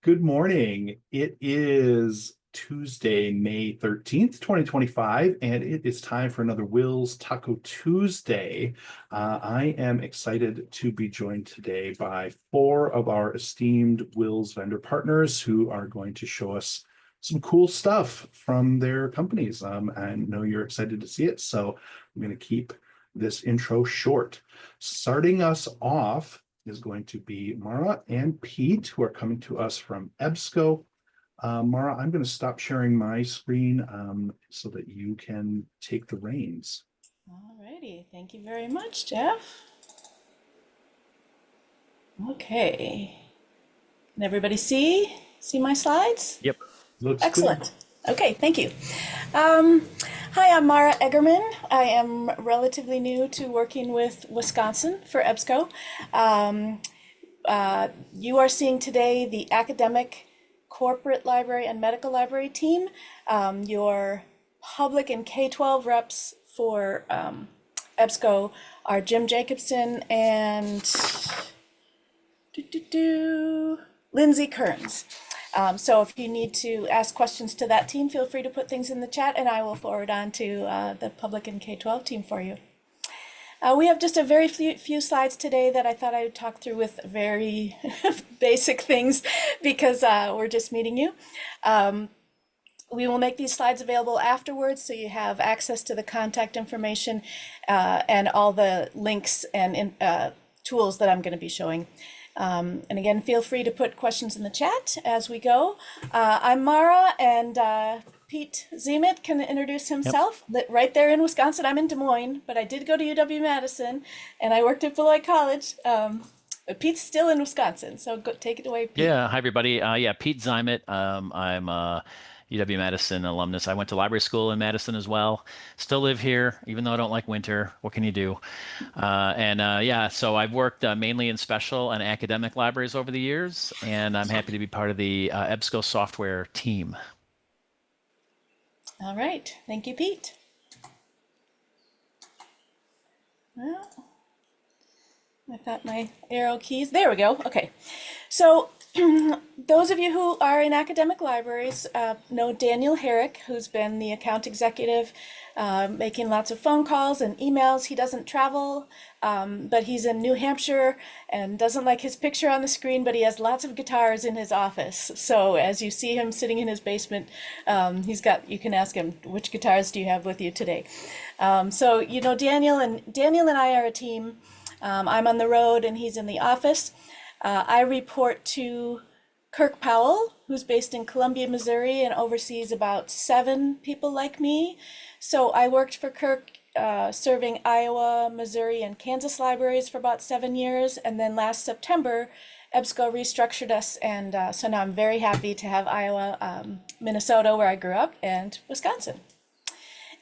Good morning. It is Tuesday, May 13th, 2025, and it is time for another Will's Taco Tuesday. I am excited to be joined today by four of our esteemed Will's vendor partners who are going to show us some cool stuff from their companies. I know you're excited to see it, so I'm going to keep this intro short. Starting us off is going to be Mara and Pete, who are coming to us from EBSCO. Mara, I'm going to stop sharing my screen so that you can take the reins. All righty, thank you very much, Jeff. Okay, can everybody see my slides? Yep. Looks Excellent. Good. Okay, thank you. Hi, I'm Mara Eggerman. I am relatively new to working with Wisconsin for EBSCO. You are seeing today the academic, corporate library, and medical library team. Your public and K-12 reps for EBSCO are Jim Jacobson and Lindsay Kearns. So if you need to ask questions to that team, feel free to put things in the chat and I will forward on to the public and K-12 team for you. We have just a very few slides today that I thought I would talk through with very basic things because we're just meeting you. We will make these slides available afterwards so you have access to the contact information and all the links and tools that I'm going to be showing. And again, feel free to put questions in the chat as we go. I'm Mara, and Pete Zemet can introduce himself. Yep. Right there in Wisconsin. I'm in Des Moines, but I did go to UW-Madison, and I worked at Beloit College. But Pete's still in Wisconsin, so take it away, Pete. Yeah, hi everybody. Pete Zemet. I'm UW-Madison alumnus. I went to library school in Madison as well. Still live here, even though I don't like winter. What can you do? So I've worked mainly in special and academic libraries over the years, and I'm happy to be part of the EBSCO software team. All right, thank you, Pete. Well, I've got my arrow keys. There we go. Okay, so those of you who are in academic libraries know Daniel Herrick, who's been the account executive, making lots of phone calls and emails. He doesn't travel, but he's in New Hampshire and doesn't like his picture on the screen, but he has lots of guitars in his office. So as you see him sitting in his basement, you can ask him, which guitars do you have with you today? So you know Daniel and I are a team. I'm on the road and he's in the office. I report to Kirk Powell, who's based in Columbia, Missouri, and oversees about 7 people like me. So I worked for Kirk serving Iowa, Missouri, and Kansas libraries for about 7 years. And then last September, EBSCO restructured us. And so now I'm very happy to have Iowa, Minnesota, where I grew up, and Wisconsin.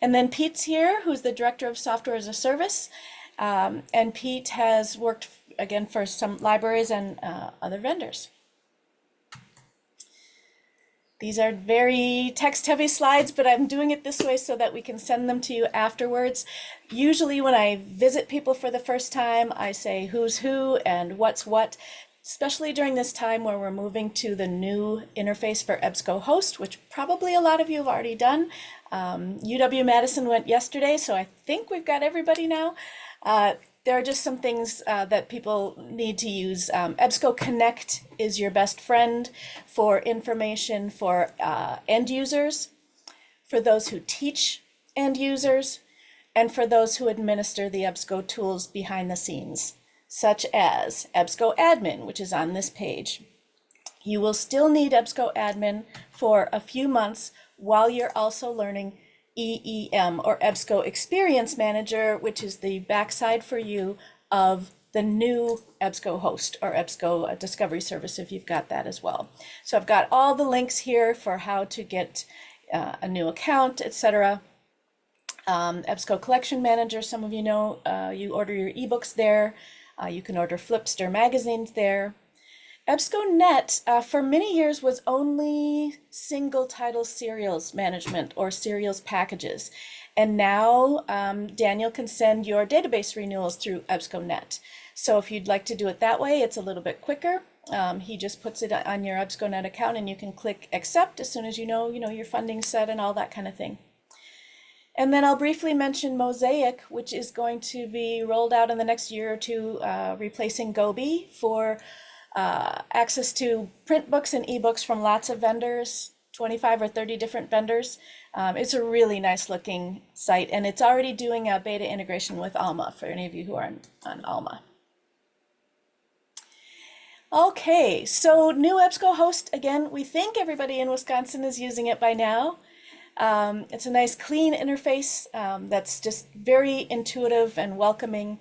And then Pete's here, who's the Director of Software as a Service. And Pete has worked again for some libraries and other vendors. These are very text-heavy slides, but I'm doing it this way so that we can send them to you afterwards. Usually when I visit people for the first time, I say who's who and what's what, especially during this time where we're moving to the new interface for EBSCOhost, which probably a lot of you have already done. UW-Madison went yesterday, so I think we've got everybody now. There are just some things that people need to use. EBSCO Connect is your best friend for information for end users, for those who teach end users, and for those who administer the EBSCO tools behind the scenes, such as EBSCO Admin, which is on this page. You will still need EBSCO Admin for a few months while you're also learning EEM, or EBSCO Experience Manager, which is the backside for you of the new EBSCOhost or EBSCO Discovery Service, if you've got that as well. So I've got all the links here for how to get a new account, etc. EBSCO Collection Manager, some of you know, you order your ebooks there. You can order Flipster magazines there. EBSCOnet for many years was only single title serials management or serials packages. And now Daniel can send your database renewals through EBSCOnet. So if you'd like to do it that way, it's a little bit quicker. He just puts it on your EBSCOnet account, and you can click accept as soon as you know your funding's set and all that kind of thing. And then I'll briefly mention Mosaic, which is going to be rolled out in the next year or two, replacing Gobi for access to print books and ebooks from lots of vendors, 25 or 30 different vendors. It's a really nice looking site, and it's already doing a beta integration with Alma for any of you who are on Alma. Okay, so new EBSCOhost, again, we think everybody in Wisconsin is using it by now. It's a nice clean interface that's just very intuitive and welcoming.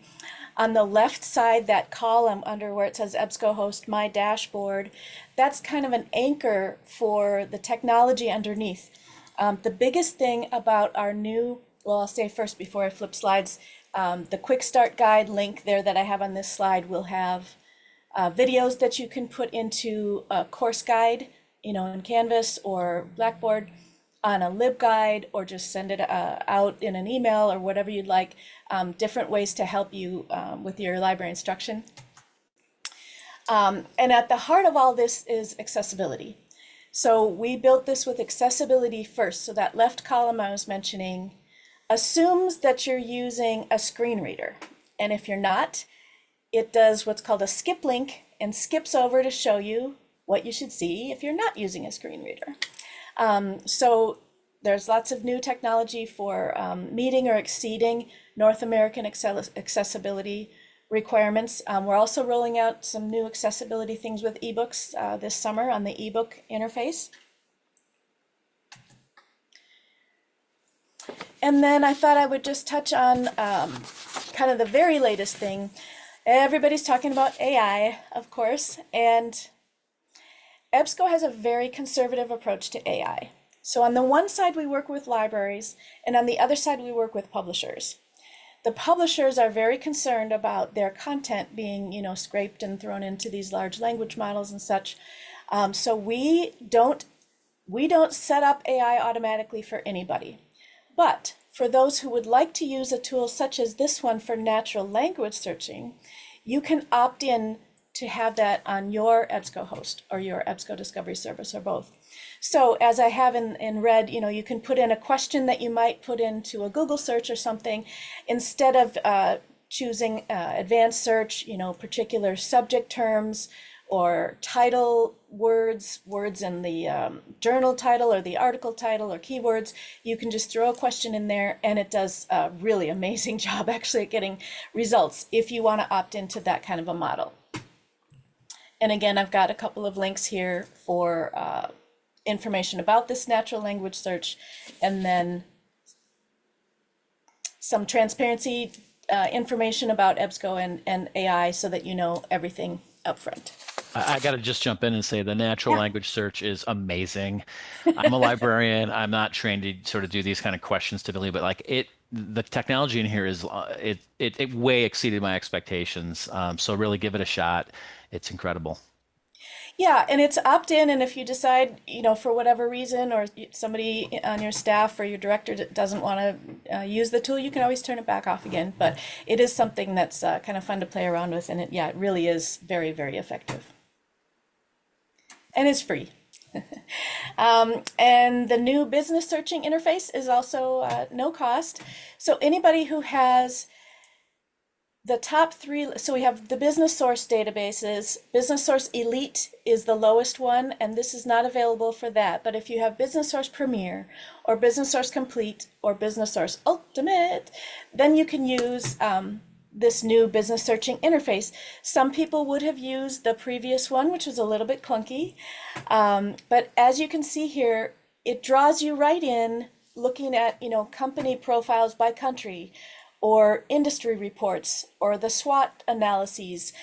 On the left side, that column under where it says EBSCOhost My Dashboard, that's kind of an anchor for the technology underneath. The biggest thing about our new, well, I'll say first before I flip slides, the Quick Start Guide link there that I have on this slide will have videos that you can put into a course guide, in Canvas or Blackboard, on a LibGuide, or just send it out in an email or whatever you'd like, different ways to help you with your library instruction. And at the heart of all this is accessibility. So we built this with accessibility first. So that left column I was mentioning assumes that you're using a screen reader. And if you're not, it does what's called a skip link and skips over to show you what you should see if you're not using a screen reader. So there's lots of new technology for meeting or exceeding North American accessibility requirements. We're also rolling out some new accessibility things with ebooks this summer on the ebook interface. And then I thought I would just touch on kind of the very latest thing. Everybody's talking about AI, of course, and EBSCO has a very conservative approach to AI. So on the one side, we work with libraries, and on the other side, we work with publishers. The publishers are very concerned about their content being, scraped and thrown into these large language models and such. So we don't set up AI automatically for anybody. But for those who would like to use a tool such as this one for natural language searching, you can opt in to have that on your EBSCOhost or your EBSCO Discovery Service or both. So as I have in red, you can put in a question that you might put into a Google search or something. Instead of choosing advanced search, particular subject terms or title words in the journal title or the article title or keywords, you can just throw a question in there, and it does a really amazing job actually at getting results if you want to opt into that kind of a model. And again, I've got a couple of links here for information about this natural language search, and then some transparency information about EBSCO and AI so that you know everything up front. I got to just jump in and say the natural language search is amazing. I'm a librarian. I'm not trained to sort of do these kind of questions typically, but the technology in here is it way exceeded my expectations. So really give it a shot. It's incredible. Yeah, and it's opt-in, and if you decide, for whatever reason, or somebody on your staff or your director doesn't want to use the tool, you can always turn it back off again. But it is something that's kind of fun to play around with, and it really is very, very effective. And it's free. And the new business searching interface is also no cost. So anybody who has the top three, so we have the business source databases. Business Source Elite is the lowest one, and this is not available for that. But if you have Business Source Premier or Business Source Complete or Business Source Ultimate, then you can use this new business searching interface. Some people would have used the previous one, which was a little bit clunky. But as you can see here, it draws you right in looking at, company profiles by country, or industry reports, or the SWOT analyses,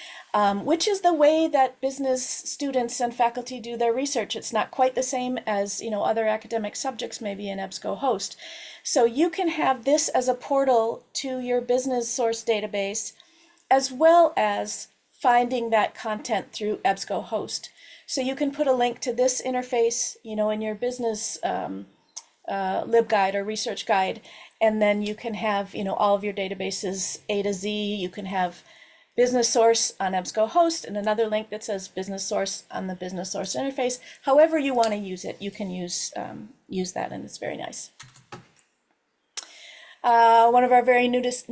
which is the way that business students and faculty do their research. It's not quite the same as other academic subjects maybe in EBSCOhost. So you can have this as a portal to your business source database, as well as finding that content through EBSCOhost. So you can put a link to this interface, in your business LibGuide or research guide, and then you can have all of your databases A to Z. You can have Business Source on EBSCOhost, and another link that says Business Source on the Business Source interface. However you want to use it, you can use that, and it's very nice. One of our very newest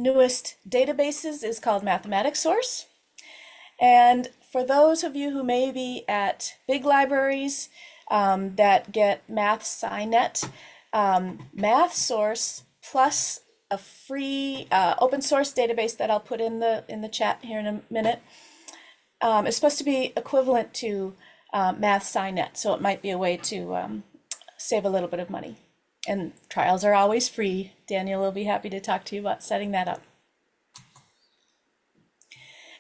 databases is called Mathematics Source. And for those of you who may be at big libraries that get MathSciNet, Math Source plus a free open source database that I'll put in the chat here in a minute is supposed to be equivalent to MathSciNet. So it might be a way to save a little bit of money. And trials are always free. Daniel will be happy to talk to you about setting that up.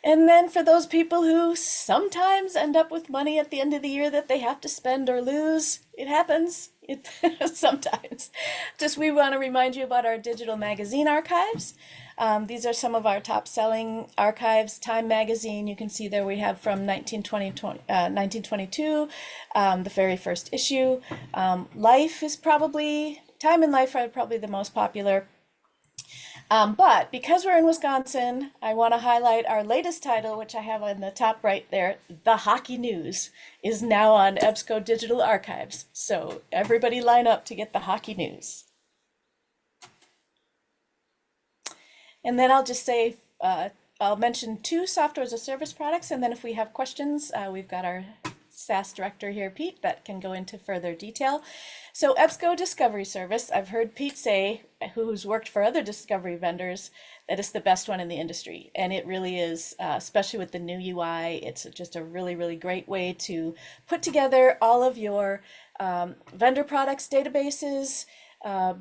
And then for those people who sometimes end up with money at the end of the year that they have to spend or lose, it happens. Sometimes. Just we want to remind you about our digital magazine archives. These are some of our top selling archives. Time magazine, you can see there we have from 1922, the very first issue. Life is probably, Time and Life are probably the most popular. But because we're in Wisconsin, I want to highlight our latest title, which I have on the top right there. The Hockey News is now on EBSCO Digital Archives. So everybody line up to get the Hockey News. And then I'll just say, I'll mention 2 software as a service products. And then if we have questions, we've got our SAS director here, Pete, that can go into further detail. So EBSCO Discovery Service, I've heard Pete say, who's worked for other discovery vendors, that it's the best one in the industry. And it really is, especially with the new UI. It's just a really, really great way to put together all of your vendor products, databases,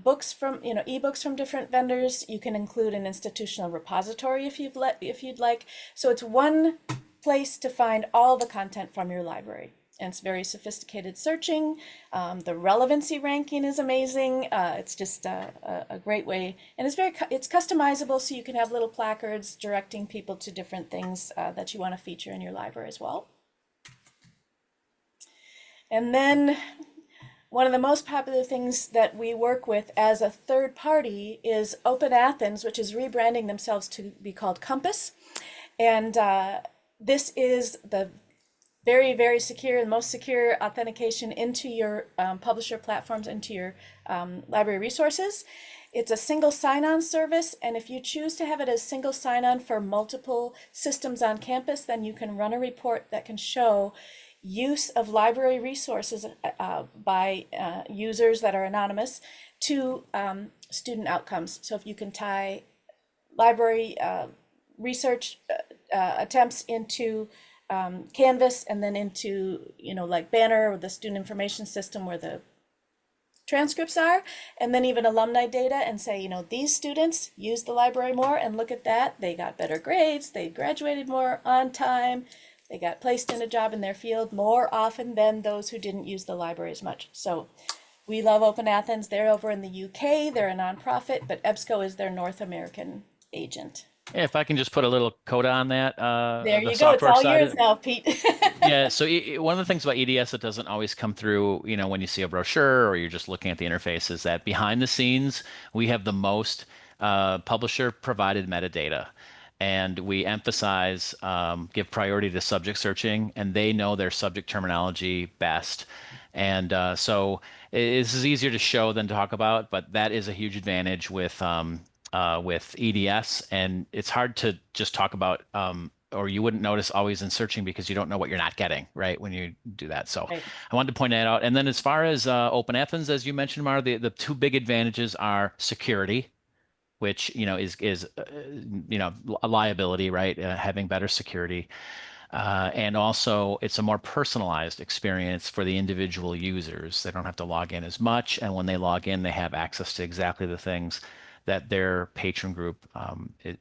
books from, ebooks from different vendors. You can include an institutional repository if you'd like. So it's one place to find all the content from your library. And it's very sophisticated searching. The relevancy ranking is amazing. It's just a great way. And it's customizable, so you can have little placards directing people to different things that you want to feature in your library as well. And then one of the most popular things that we work with as a third party is Open Athens, which is rebranding themselves to be called Compass. And this is the very, very secure and most secure authentication into your publisher platforms, into your library resources. It's a single sign-on service, and if you choose to have it as single sign-on for multiple systems on campus, then you can run a report that can show use of library resources by users that are anonymous to student outcomes. So if you can tie library research attempts into Canvas and then into, like Banner or the student information system where the transcripts are, and then even alumni data, and say, these students use the library more, and look at that, they got better grades, they graduated more on time, they got placed in a job in their field more often than those who didn't use the library as much. So we love Open Athens. They're over in the UK, they're a nonprofit, but EBSCO is their North American agent. Yeah, if I can just put a little coda on that. There you go. It's all yours now, Pete. Yeah. So one of the things about EDS that doesn't always come through, when you see a brochure or you're just looking at the interface, is that behind the scenes, we have the most publisher provided metadata. And we emphasize, give priority to subject searching, and they know their subject terminology best. And so this is easier to show than talk about, but that is a huge advantage with EDS, and it's hard to just talk about, or you wouldn't notice always in searching because you don't know what you're not getting, right, when you do that. So right. I wanted to point that out. And then as far as Open Athens, as you mentioned, Mara, the 2 big advantages are security, which, is a liability, right, having better security. And also it's a more personalized experience for the individual users. They don't have to log in as much. And when they log in, they have access to exactly the things that their patron group,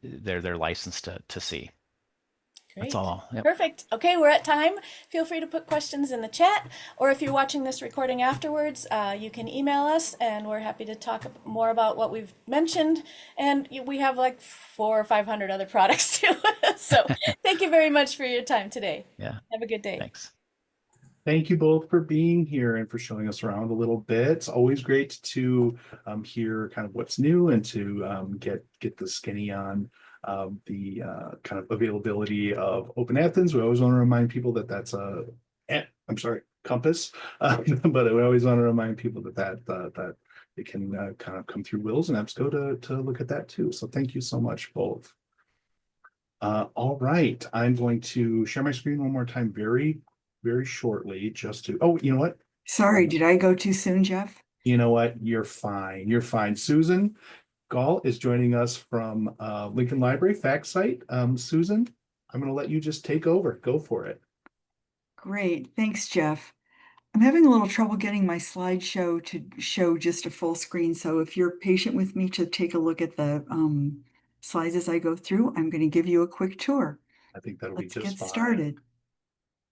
they're licensed to see. Great. That's all. Yep. Perfect. Okay, we're at time. Feel free to put questions in the chat, or if you're watching this recording afterwards, you can email us, and we're happy to talk more about what we've mentioned. And we have like 400 or 500 other products too. So thank you very much for your time today. Yeah. Have a good day. Thanks. Thank you both for being here and for showing us around a little bit. It's always great to hear kind of what's new and to get the skinny on the kind of availability of Open Athens. We always want to remind people that that's I'm sorry, Compass, but we always want to remind people that they can kind of come through WiLS and EBSCO to look at that too. So thank you so much, both. All right, I'm going to share my screen one more time very, very shortly just to, oh, you know what? Sorry, did I go too soon, Jeff? You know what? You're fine. You're fine. Susan Gall is joining us from Lincoln Library FactCite. Susan, I'm going to let you just take over. Go for it. Great. Thanks, Jeff. I'm having a little trouble getting my slideshow to show just a full screen. So if you're patient with me to take a look at the slides as I go through, I'm going to give you a quick tour. I think that'll be Let's just get fine. started.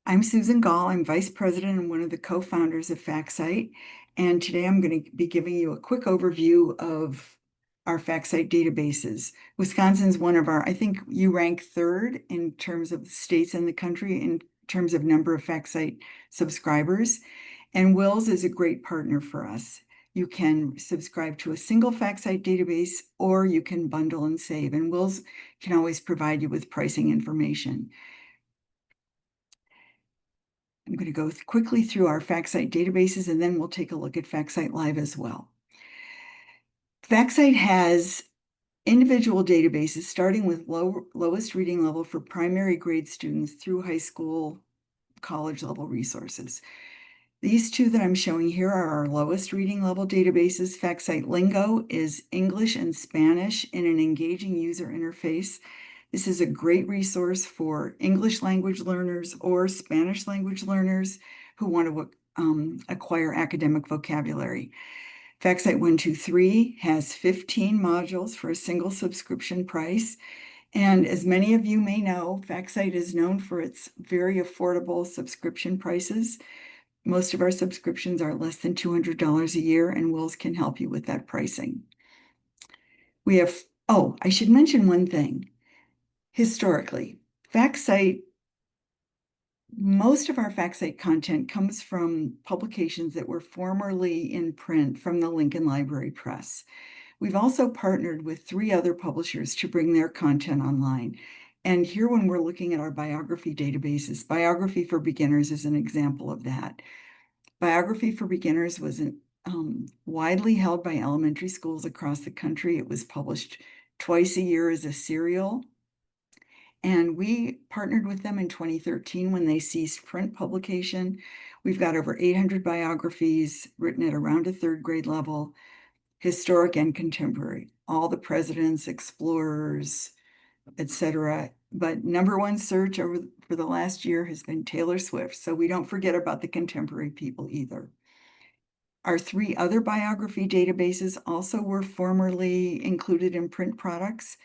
I'm Susan Gall. I'm vice president and one of the co-founders of FactCite. And today I'm going to be giving you a quick overview of our FactCite databases. Wisconsin's one of our, I think you rank third in terms of states in the country in terms of number of FactCite subscribers. And WiLS is a great partner for us. You can subscribe to a single FactCite database, or you can bundle and save. And WiLS can always provide you with pricing information. I'm going to go quickly through our FactCite databases, and then we'll take a look at FactCite Live as well. FactCite has individual databases starting with lowest reading level for primary grade students through high school, college level resources. These two that I'm showing here are our lowest reading level databases. FactCite Lingo is English and Spanish in an engaging user interface. This is a great resource for English language learners or Spanish language learners who want to acquire academic vocabulary. FactCite 123 has 15 modules for a single subscription price. And as many of you may know, FactCite is known for its very affordable subscription prices. Most of our subscriptions are less than $200 a year, and WiLS can help you with that pricing. We have, oh, I should mention one thing. Historically, FactCite, most of our FactCite content comes from publications that were formerly in print from the Lincoln Library Press. We've also partnered with 3 other publishers to bring their content online. And here, when we're looking at our biography databases, Biography for Beginners is an example of that. Biography for Beginners was widely held by elementary schools across the country. It was published twice a year as a serial. And we partnered with them in 2013 when they ceased print publication. We've got over 800 biographies written at around a 3rd grade level, historic and contemporary, all the presidents, explorers, etc. But #1 search for the last year has been Taylor Swift. So we don't forget about the contemporary people either. Our 3 other biography databases also were formerly included in print products.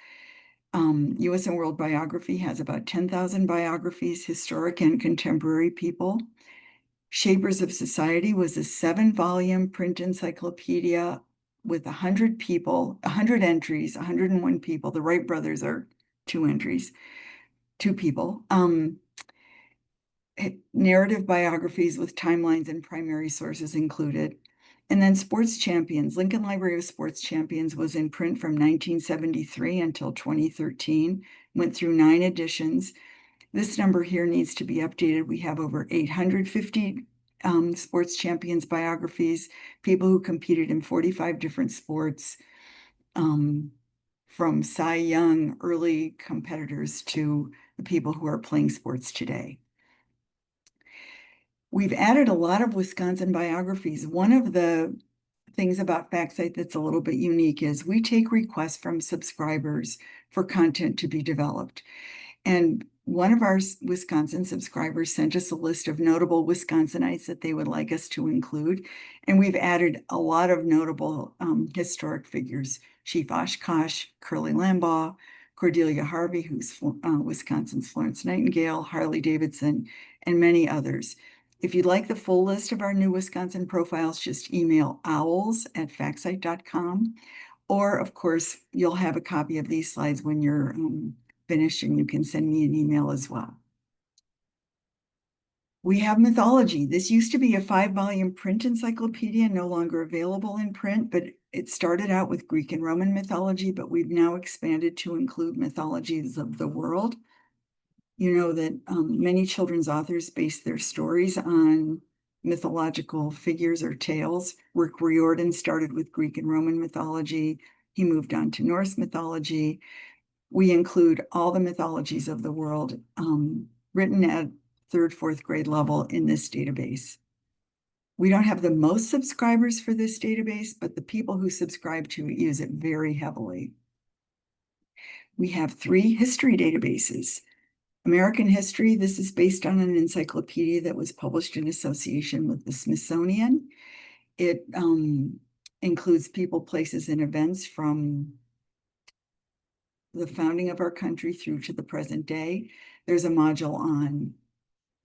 US and World Biography has about 10,000 biographies, historic and contemporary people. Shapers of Society was a 7-volume print encyclopedia with 100 people, 100 entries, 101 people. The Wright brothers are 2 entries, 2 people. Narrative biographies with timelines and primary sources included. And then Sports Champions. Lincoln Library of Sports Champions was in print from 1973 until 2013, went through 9 editions. This number here needs to be updated. We have over 850 Sports Champions biographies, people who competed in 45 different sports, from Cy Young early competitors to the people who are playing sports today. We've added a lot of Wisconsin biographies. One of the things about FactCite that's a little bit unique is we take requests from subscribers for content to be developed. And one of our Wisconsin subscribers sent us a list of notable Wisconsinites that they would like us to include. And we've added a lot of notable historic figures: Chief Oshkosh, Curly Lambaugh, Cordelia Harvey, who's Wisconsin's Florence Nightingale, Harley Davidson, and many others. If you'd like the full list of our new Wisconsin profiles, just email owls@factsite.com. Or, of course, you'll have a copy of these slides when you're finished, and you can send me an email as well. We have Mythology. This used to be a 5-volume print encyclopedia, no longer available in print, but It started out with Greek and Roman mythology, but we've now expanded to include mythologies of the world. You know that many children's authors base their stories on mythological figures or tales. Rick Riordan started with Greek and Roman mythology. He moved on to Norse mythology. We include all the mythologies of the world written at 3rd, 4th grade level in this database. We don't have the most subscribers for this database, but the people who subscribe to it use it very heavily. We have 3 history databases. American history, this is based on an encyclopedia that was published in association with the Smithsonian. It includes people, places, and events from the founding of our country through to the present day. There's a module on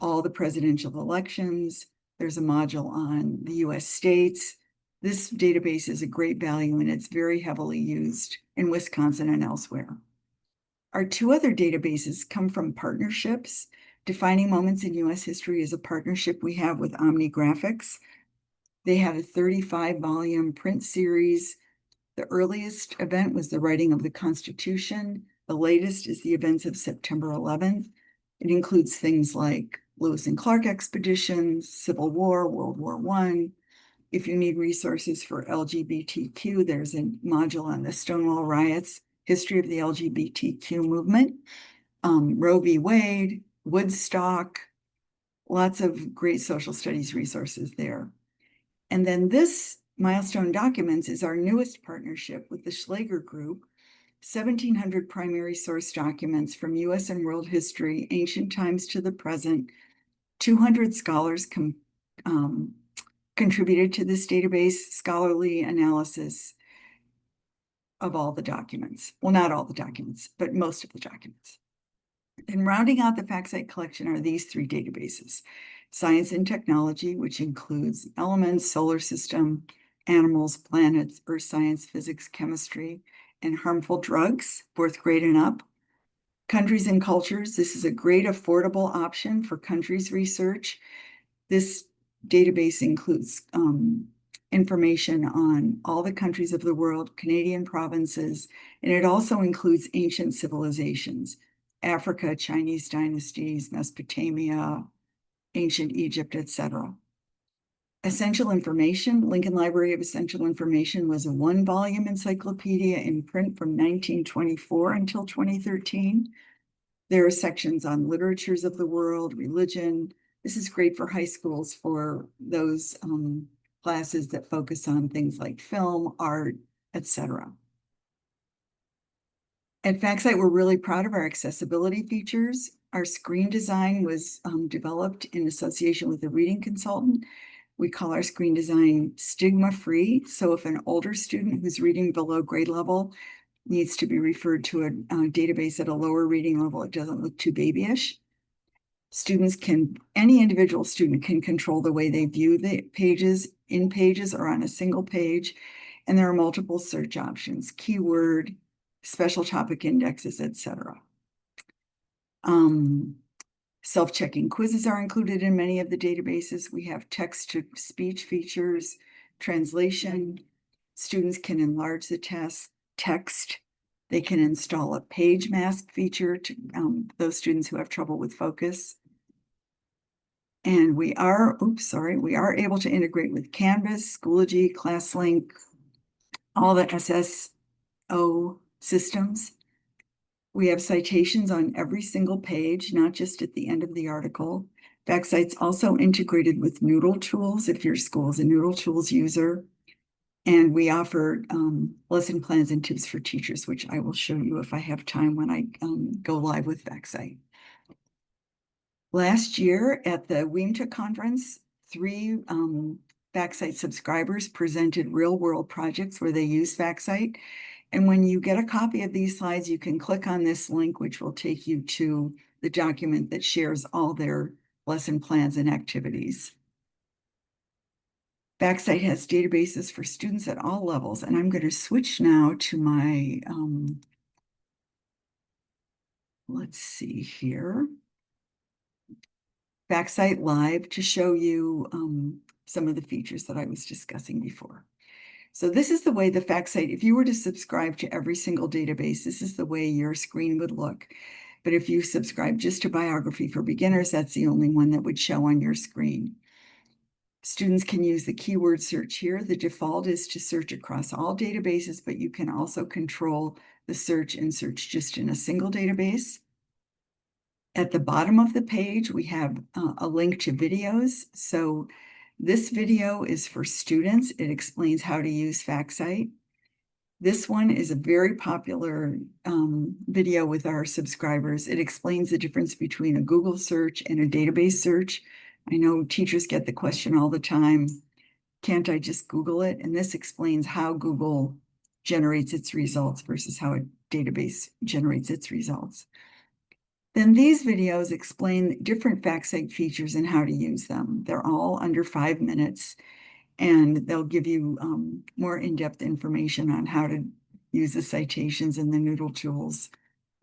all the presidential elections. There's a module on the US states. This database is a great value and it's very heavily used in Wisconsin and elsewhere. Our 2 other databases come from partnerships. Defining Moments in US History is a partnership we have with Omni Graphics. They have a 35-volume print series. The earliest event was the writing of the Constitution. The latest is the events of September 11th. It includes things like Lewis and Clark expeditions, Civil War, World War I. If you need resources for LGBTQ, there's a module on the Stonewall riots, history of the LGBTQ movement, Roe v. Wade, Woodstock, lots of great social studies resources there. And then this Milestone Documents is our newest partnership with the Schlager Group, 1,700 primary source documents from US and world history, ancient times to the present. 200 scholars contributed to this database, scholarly analysis of all the documents. Well, not all the documents, but most of the documents. And rounding out the FactCite collection are these 3 databases. Science and Technology, which includes elements, solar system, animals, planets, earth science, physics, chemistry, and harmful drugs, 4th grade and up. Countries and Cultures, this is a great affordable option for countries research. This database includes information on all the countries of the world, Canadian provinces, and it also includes ancient civilizations, Africa, Chinese dynasties, Mesopotamia, ancient Egypt, etc. Essential Information, Lincoln Library of Essential Information was a 1-volume encyclopedia in print from 1924 until 2013. There are sections on literatures of the world, religion. This is great for high schools for those classes that focus on things like film, art, etc. At FactCite, we're really proud of our accessibility features. Our screen design was developed in association with a reading consultant. We call our screen design stigma-free. So if an older student who's reading below grade level needs to be referred to a database at a lower reading level, it doesn't look too babyish. Any individual student can control the way they view the pages, in pages or on a single page. And there are multiple search options, keyword, special topic indexes, etc. Self-checking quizzes are included in many of the databases. We have text-to-speech features, translation. Students can enlarge the text. They can install a page mask feature to those students who have trouble with focus. And we are able to integrate with Canvas, Schoology, ClassLink, all the SSO systems. We have citations on every single page, not just at the end of the article. FactCite's also integrated with Noodle Tools if your school is a Noodle Tools user. And we offer lesson plans and tips for teachers, which I will show you if I have time when I go live with FactCite. Last year at the WIMTA conference, 3 FactCite subscribers presented real-world projects where they use FactCite. And when you get a copy of these slides, you can click on this link, which will take you to the document that shares all their lesson plans and activities. FactCite has databases for students at all levels, and I'm going to switch now to my, let's see here, FactCite Live to show you some of the features that I was discussing before. So this is the way the FactCite, if you were to subscribe to every single database, this is the way your screen would look. But if you subscribe just to Biography for Beginners, that's the only one that would show on your screen. Students can use the keyword search here. The default is to search across all databases, but you can also control the search and search just in a single database. At the bottom of the page, we have a link to videos. So this video is for students. It explains how to use FactCite. This one is a very popular video with our subscribers. It explains the difference between a Google search and a database search. I know teachers get the question all the time, can't I just Google it? And this explains how Google generates its results versus how a database generates its results. Then these videos explain different FactCite features and how to use them. They're all under 5 minutes, and they'll give you more in-depth information on how to use the citations and the Noodle tools,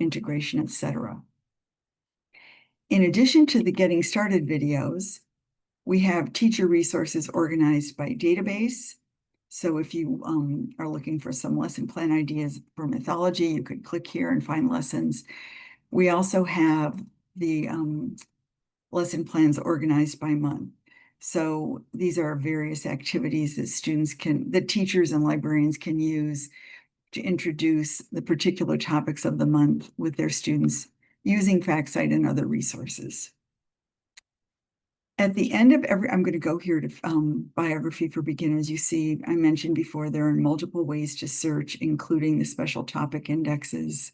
integration, etc. In addition to the Getting Started videos, we have teacher resources organized by database. So if you are looking for some lesson plan ideas for mythology, you could click here and find lessons. We also have the lesson plans organized by month. So these are various activities that teachers and librarians can use to introduce the particular topics of the month with their students using FactCite and other resources. At the end of I'm going to go here to Biography for Beginners. You see, I mentioned before, there are multiple ways to search, including the special topic indexes.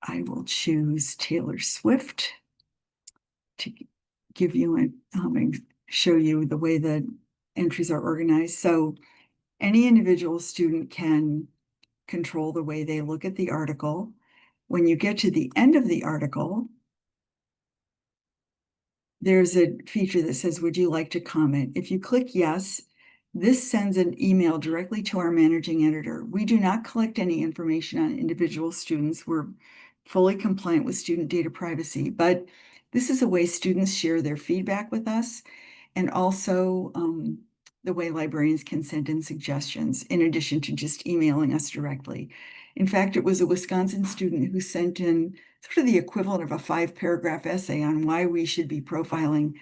I will choose Taylor Swift to give you and show you the way the entries are organized. So any individual student can control the way they look at the article. When you get to the end of the article, there's a feature that says, would you like to comment? If you click yes, this sends an email directly to our managing editor. We do not collect any information on individual students. We're fully compliant with student data privacy, but this is a way students share their feedback with us, and also the way librarians can send in suggestions in addition to just emailing us directly. In fact, it was a Wisconsin student who sent in sort of the equivalent of a 5-paragraph essay on why we should be profiling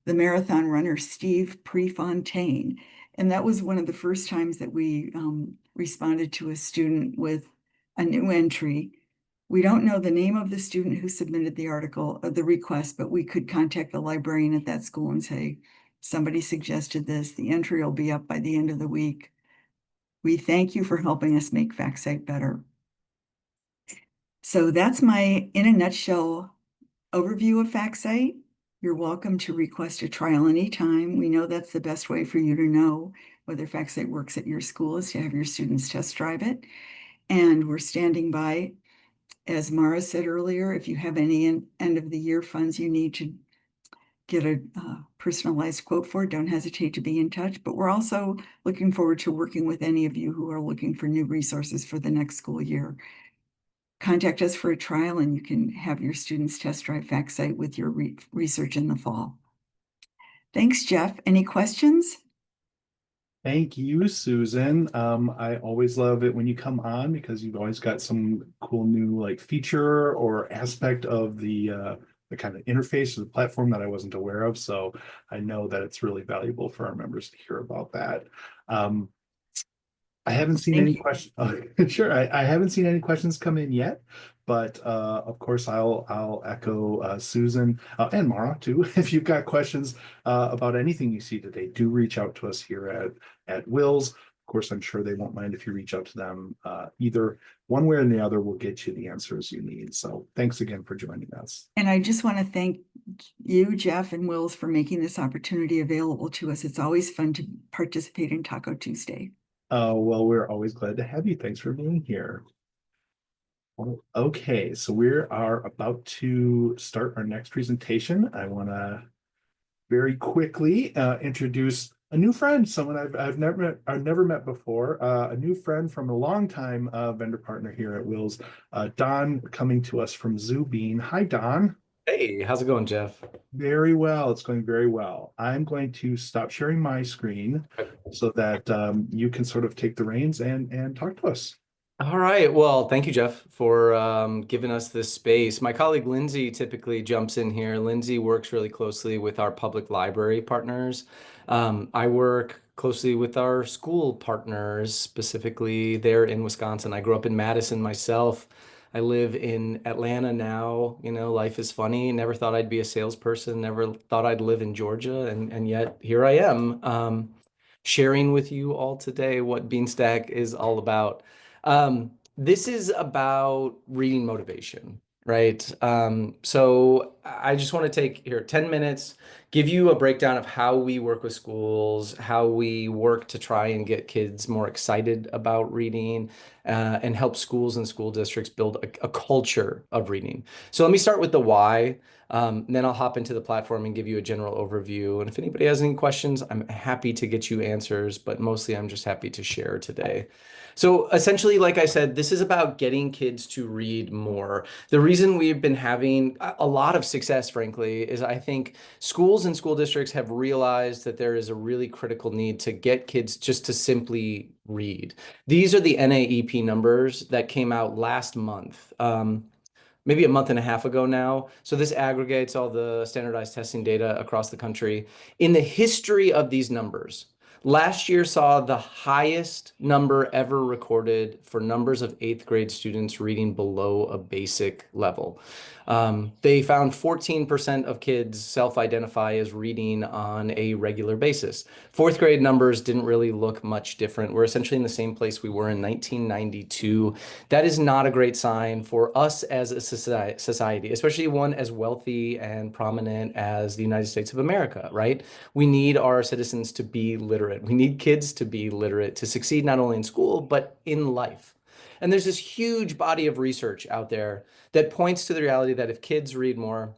the marathon runner Steve Prefontaine. And that was one of the first times that we responded to a student with a new entry. We don't know the name of the student who submitted the article, the request, but we could contact the librarian at that school and say, somebody suggested this, the entry will be up by the end of the week. We thank you for helping us make FactCite better. So that's my, in a nutshell, overview of FactCite. You're welcome to request a trial anytime. We know that's the best way for you to know whether FactCite works at your school, is to have your students test drive it. And we're standing by, as Mara said earlier, if you have any end of the year funds you need to get a personalized quote for, don't hesitate to be in touch. But we're also looking forward to working with any of you who are looking for new resources for the next school year. Contact us for a trial and you can have your students test drive FactCite with your research in the fall. Thanks, Jeff. Any questions? Thank you, Susan. I always love it when you come on because you've always got some cool new feature or aspect of the kind of interface of the platform that I wasn't aware of. So I know that it's really valuable for our members to hear about that. I haven't seen any questions. Sure, I haven't seen any questions come in yet, but of course I'll echo Susan and Mara too. If you've got questions about anything you see today, do reach out to us here at WiLS. Of course, I'm sure they won't mind if you reach out to them. Either one way or the other will get you the answers you need. So thanks again for joining us. And I just want to thank you, Jeff, and WiLS for making this opportunity available to us. It's always fun to participate in Taco Tuesday. Well, we're always glad to have you. Thanks for being here. Okay, so we are about to start our next presentation. I want to very quickly introduce a new friend, someone I've never met before, a new friend from a longtime vendor partner here at WiLS, Don, coming to us from Zoobean. Hi, Don. Hey, how's it going, Jeff? Very well. It's going very well. I'm going to stop sharing my screen so that you can sort of take the reins and talk to us. All right. Well, thank you, Jeff, for giving us this space. My colleague Lindsay typically jumps in here. Lindsay works really closely with our public library partners. I work closely with our school partners, specifically there in Wisconsin. I grew up in Madison myself. I live in Atlanta now. You know, life is funny. Never thought I'd be a salesperson. Never thought I'd live in Georgia, and yet here I am, sharing with you all today what Beanstack is all about. This is about reading motivation, right? So I just want to take here 10 minutes, give you a breakdown of how we work with schools, how we work to try and get kids more excited about reading, and help schools and school districts build a culture of reading. So let me start with the why. Then I'll hop into the platform and give you a general overview. And if anybody has any questions, I'm happy to get you answers, but mostly I'm just happy to share today. So essentially, like I said, this is about getting kids to read more. The reason we've been having a lot of success, frankly, is I think schools and school districts have realized that there is a really critical need to get kids just to simply read. These are the NAEP numbers that came out last month. Maybe a month and a half ago now. So this aggregates all the standardized testing data across the country. In the history of these numbers, last year saw the highest number ever recorded for numbers of 8th grade students reading below a basic level. They found 14% of kids self-identify as reading on a regular basis. 4th grade numbers didn't really look much different. We're essentially in the same place we were in 1992. That is not a great sign for us as a society, especially one as wealthy and prominent as the United States of America, right? We need our citizens to be literate. We need kids to be literate to succeed not only in school, but in life. And there's this huge body of research out there that points to the reality that if kids read more,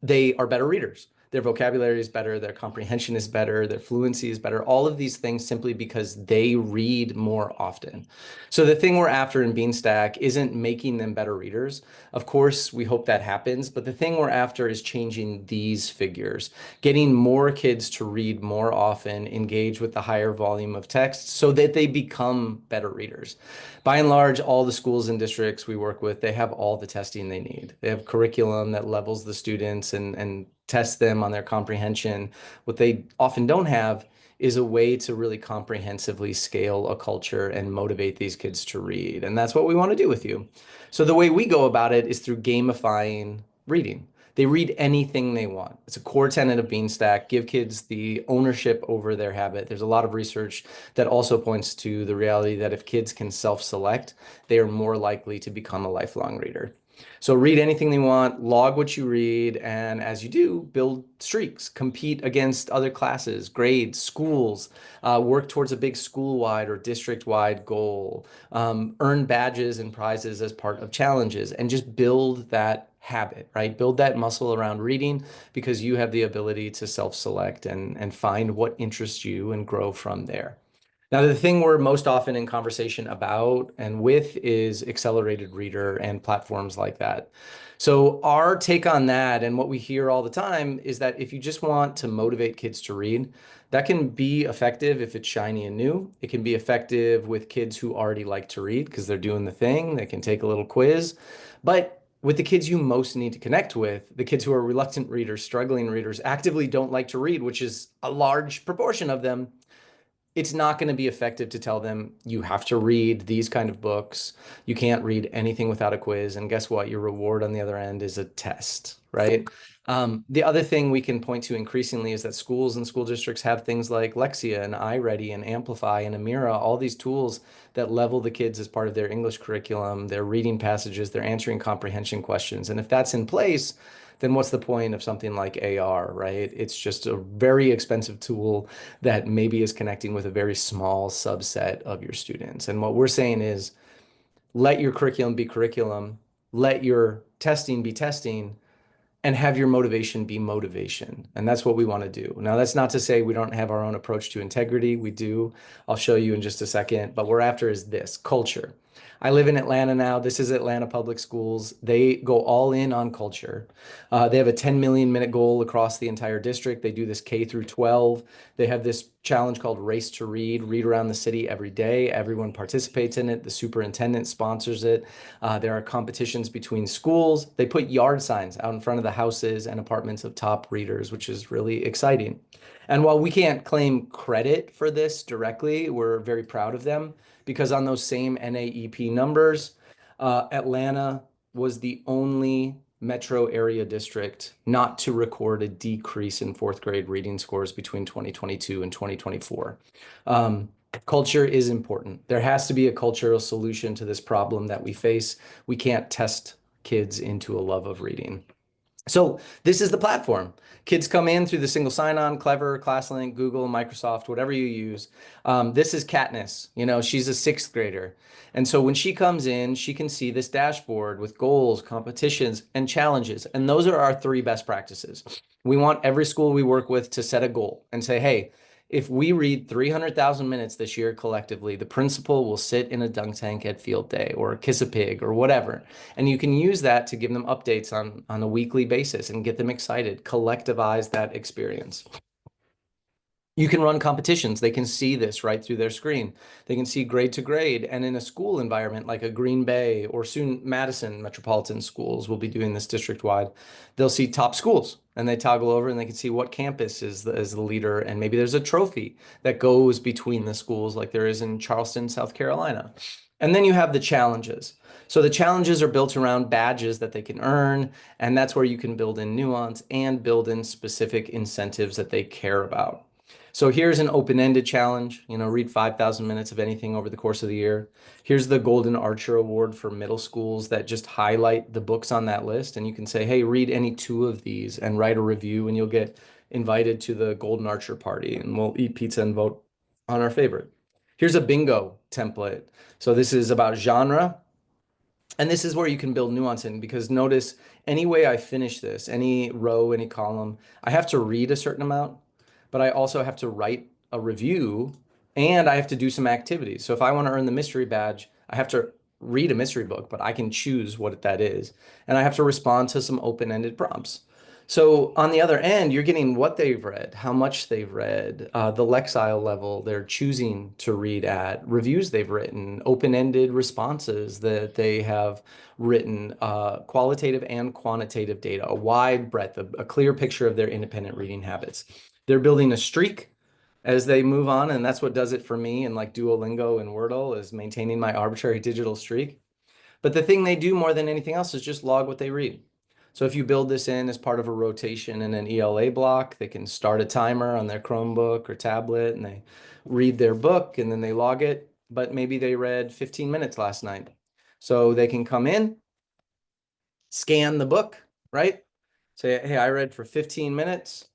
they are better readers. Their vocabulary is better, their comprehension is better, their fluency is better, all of these things simply because they read more often. So the thing we're after in Beanstack isn't making them better readers. Of course, we hope that happens, but the thing we're after is changing these figures, getting more kids to read more often, engage with the higher volume of text so that they become better readers. By and large, all the schools and districts we work with, they have all the testing they need. They have curriculum that levels the students and tests them on their comprehension. What they often don't have is a way to really comprehensively scale a culture and motivate these kids to read. And that's what we want to do with you. So the way we go about it is through gamifying reading. They read anything they want. It's a core tenet of Beanstack. Give kids the ownership over their habit. There's a lot of research that also points to the reality that if kids can self-select, they are more likely to become a lifelong reader. So read anything they want, log what you read, and as you do, build streaks, compete against other classes, grades, schools, work towards a big school-wide or district-wide goal, earn badges and prizes as part of challenges, and just build that habit, right? Build that muscle around reading because you have the ability to self-select and find what interests you and grow from there. Now, the thing we're most often in conversation about and with is accelerated reader and platforms like that. So our take on that and what we hear all the time is that if you just want to motivate kids to read, that can be effective if it's shiny and new. It can be effective with kids who already like to read because they're doing the thing. They can take a little quiz. But with the kids you most need to connect with, the kids who are reluctant readers, struggling readers, actively don't like to read, which is a large proportion of them, it's not going to be effective to tell them you have to read these kind of books. You can't read anything without a quiz. And guess what? Your reward on the other end is a test, right? The other thing we can point to increasingly is that schools and school districts have things like Lexia and iReady and Amplify and Amira, all these tools that level the kids as part of their English curriculum, their reading passages, they're answering comprehension questions. And if that's in place, then what's the point of something like AR, right? It's just a very expensive tool that maybe is connecting with a very small subset of your students. And what we're saying is let your curriculum be curriculum, let your testing be testing, and have your motivation be motivation. And that's what we want to do. Now, that's not to say we don't have our own approach to integrity. We do. I'll show you in just a second. But what we're after is this culture. I live in Atlanta now. This is Atlanta Public Schools. They go all in on culture. They have a 10 million minute goal across the entire district. They do this K through 12. They have this challenge called Race to Read, read around the city every day. Everyone participates in it. The superintendent sponsors it. There are competitions between schools. They put yard signs out in front of the houses and apartments of top readers, which is really exciting. And while we can't claim credit for this directly, we're very proud of them because on those same NAEP numbers, Atlanta was the only metro area district not to record a decrease in fourth grade reading scores between 2022 and 2024. Culture is important. There has to be a cultural solution to this problem that we face. We can't test kids into a love of reading. So this is the platform. Kids come in through the single sign-on, Clever, ClassLink, Google, Microsoft, whatever you use. This is Katniss. You know, she's a sixth grader. And so when she comes in, she can see this dashboard with goals, competitions, and challenges. And those are our 3 best practices. We want every school we work with to set a goal and say, hey, if we read 300,000 minutes this year collectively, the principal will sit in a dunk tank at field day or kiss a pig or whatever. And you can use that to give them updates on a weekly basis and get them excited, collectivize that experience. You can run competitions. They can see this right through their screen. They can see grade to grade. And in a school environment like a Green Bay or soon Madison metropolitan schools will be doing this district-wide. They'll see top schools and they toggle over and they can see what campus is the leader. And maybe there's a trophy that goes between the schools like there is in Charleston, South Carolina. And then you have the challenges. So the challenges are built around badges that they can earn. And that's where you can build in nuance and build in specific incentives that they care about. So here's an open-ended challenge, you know, read 5,000 minutes of anything over the course of the year. Here's the Golden Archer Award for middle schools that just highlight the books on that list. And you can say, hey, read any 2 of these and write a review and you'll get invited to the Golden Archer party and we'll eat pizza and vote on our favorite. Here's a bingo template. So this is about genre. And this is where you can build nuance in because notice any way I finish this, any row, any column, I have to read a certain amount, but I also have to write a review and I have to do some activities. So if I want to earn the mystery badge, I have to read a mystery book, but I can choose what that is. And I have to respond to some open-ended prompts. So on the other end, you're getting what they've read, how much they've read, the Lexile level they're choosing to read at, reviews they've written, open-ended responses that they have written, qualitative and quantitative data, a wide breadth, a clear picture of their independent reading habits. They're building a streak as they move on, and that's what does it for me and like Duolingo and Wordle is maintaining my arbitrary digital streak. But the thing they do more than anything else is just log what they read. So if you build this in as part of a rotation in an ELA block, they can start a timer on their Chromebook or tablet and they read their book and then they log it, but maybe they read 15 minutes last night. So they can come in, scan the book, right? Say, hey, I read for 15 minutes.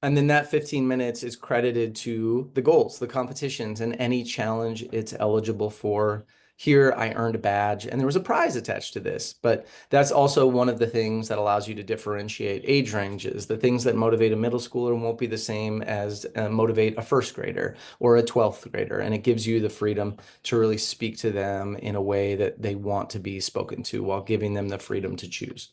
And then that 15 minutes is credited to the goals, the competitions, and any challenge it's eligible for. Here, I earned a badge, and there was a prize attached to this. But that's also one of the things that allows you to differentiate age ranges. The things that motivate a middle schooler won't be the same as motivate a first grader or a 12th grader. And it gives you the freedom to really speak to them in a way that they want to be spoken to while giving them the freedom to choose.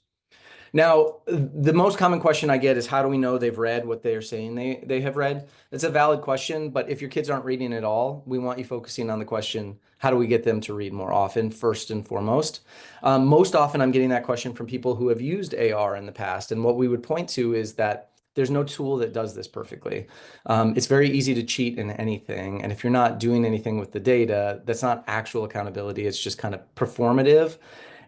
Now, the most common question I get is how do we know they've read what they're saying they have read? It's a valid question, but if your kids aren't reading at all, we want you focusing on the question, how do we get them to read more often, first and foremost? Most often I'm getting that question from people who have used AR in the past, and what we would point to is that there's no tool that does this perfectly. It's very easy to cheat in anything, and if you're not doing anything with the data, that's not actual accountability, it's just kind of performative.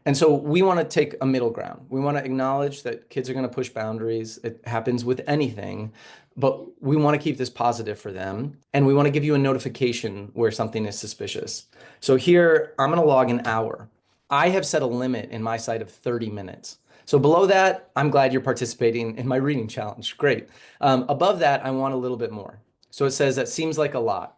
And so we want to take a middle ground. We want to acknowledge that kids are going to push boundaries. It happens with anything, but we want to keep this positive for them. And we want to give you a notification where something is suspicious. So here, I'm going to log an hour. I have set a limit in my site of 30 minutes. So below that, I'm glad you're participating in my reading challenge. Great. Above that, I want a little bit more. So it says that seems like a lot.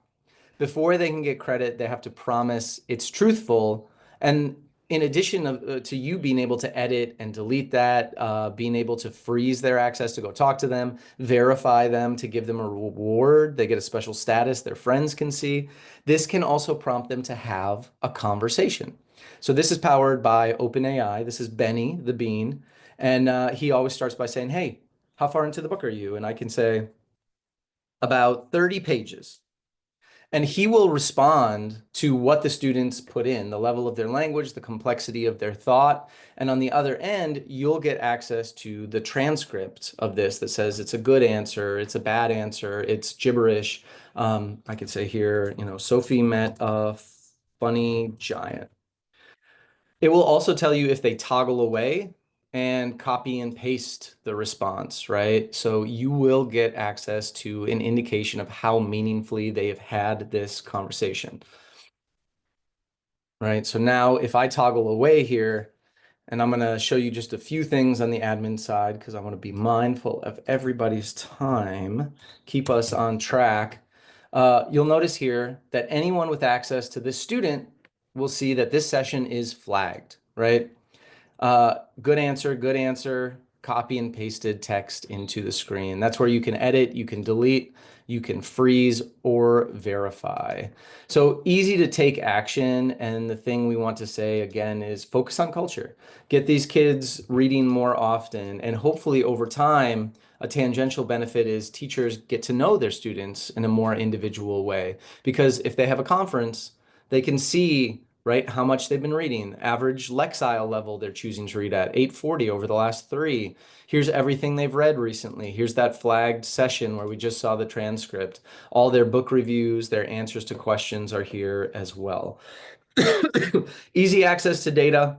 Before they can get credit, they have to promise it's truthful. And in addition to you being able to edit and delete that, being able to freeze their access to go talk to them, verify them to give them a reward, they get a special status their friends can see. This can also prompt them to have a conversation. So this is powered by OpenAI. This is Benny the Bean. And he always starts by saying, hey, how far into the book are you? And I can say, about 30 pages. And he will respond to what the students put in, the level of their language, the complexity of their thought. And on the other end, you'll get access to the transcript of this that says it's a good answer, it's a bad answer, it's gibberish. I could say here, Sophie met a funny giant. It will also tell you if they toggle away and copy and paste the response, right? So you will get access to an indication of how meaningfully they have had this conversation, right? So now if I toggle away here, and I'm going to show you just a few things on the admin side because I want to be mindful of everybody's time, keep us on track. You'll notice here that anyone with access to this student will see that this session is flagged, right? Good answer, copy and pasted text into the screen. That's where you can edit, you can delete, you can freeze or verify. So easy to take action. And the thing we want to say again is focus on culture. Get these kids reading more often, and hopefully over time, a tangential benefit is teachers get to know their students in a more individual way. Because if they have a conference, they can see, right, how much they've been reading, average Lexile level they're choosing to read at, 840 over the last 3. Here's everything they've read recently. Here's that flagged session where we just saw the transcript. All their book reviews, their answers to questions are here as well. Easy access to data.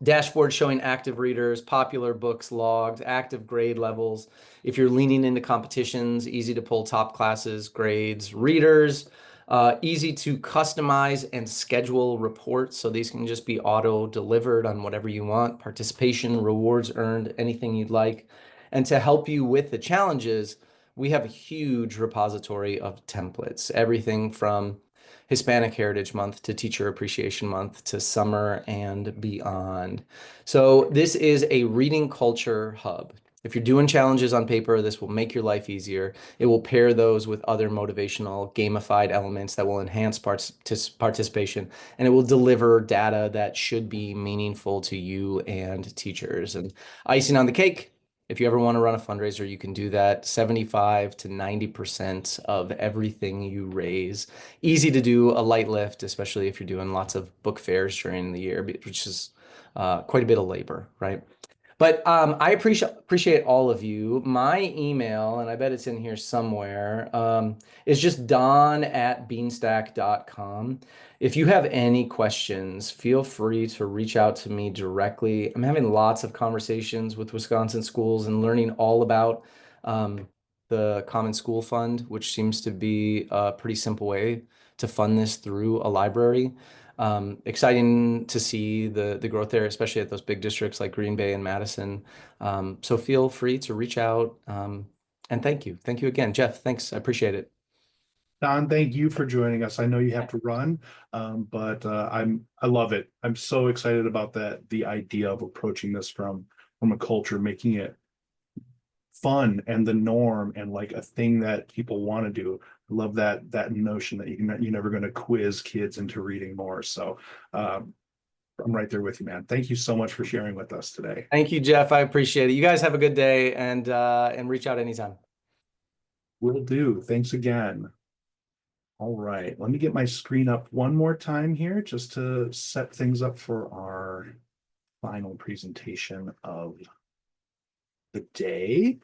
Dashboard showing active readers, popular books logged, active grade levels. If you're leaning into competitions, easy to pull top classes, grades, readers. Easy to customize and schedule reports. So these can just be auto delivered on whatever you want, participation, rewards earned, anything you'd like. And to help you with the challenges, we have a huge repository of templates, everything from Hispanic Heritage Month to Teacher Appreciation Month to summer and beyond. So this is a reading culture hub. If you're doing challenges on paper, this will make your life easier. It will pair those with other motivational gamified elements that will enhance participation, and it will deliver data that should be meaningful to you and teachers. And icing on the cake, if you ever want to run a fundraiser, you can do that. 75 to 90% of everything you raise. Easy to do, a light lift, especially if you're doing lots of book fairs during the year, which is quite a bit of labor, right? But I appreciate all of you. My email, and I bet it's in here somewhere, is just don@beanstack.com. If you have any questions, feel free to reach out to me directly. I'm having lots of conversations with Wisconsin schools and learning all about the Common School Fund, which seems to be a pretty simple way to fund this through a library. Exciting to see the growth there, especially at those big districts like Green Bay and Madison. So feel free to reach out. And thank you. Thank you again. Jeff, thanks. I appreciate it. Don, thank you for joining us. I know you have to run, but I love it. I'm so excited about the idea of approaching this from a culture, making it fun and the norm and like a thing that people want to do. I love that notion that you're never going to quiz kids into reading more. So I'm right there with you, man. Thank you so much for sharing with us today. Thank you, Jeff. I appreciate it. You guys have a good day, and reach out anytime. Will do. Thanks again. All right, let me get my screen up one more time here just to set things up for our final presentation of the day.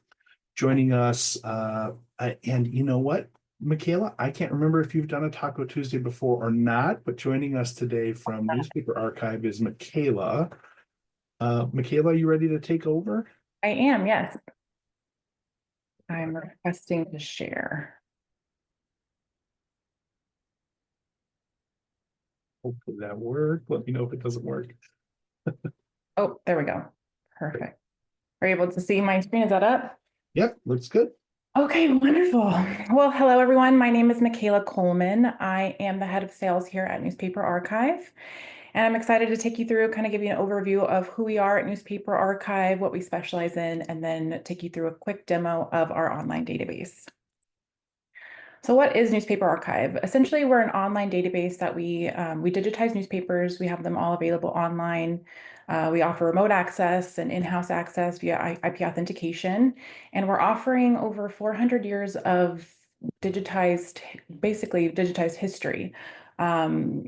Joining us, and you know what, Michaela, I can't remember if you've done a Taco Tuesday before or not, but joining us today from Newspaper Archive is Michaela. Michaela, you ready to take over? I am, yes. I'm requesting to share. Hopefully that worked. Let me know if it doesn't work. Oh, there we go. Perfect. Are you able to see my screen? Is that up? Yep, looks good. Okay, wonderful. Well, hello, everyone. My name is Michaela Coleman. I am the head of sales here at Newspaper Archive. And I'm excited to take you through, kind of give you an overview of who we are at Newspaper Archive, what we specialize in, and then take you through a quick demo of our online database. So what is Newspaper Archive? Essentially, we're an online database that we digitize newspapers. We have them all available online. We offer remote access and in-house access via IP authentication. And we're offering over 400 years of basically digitized history.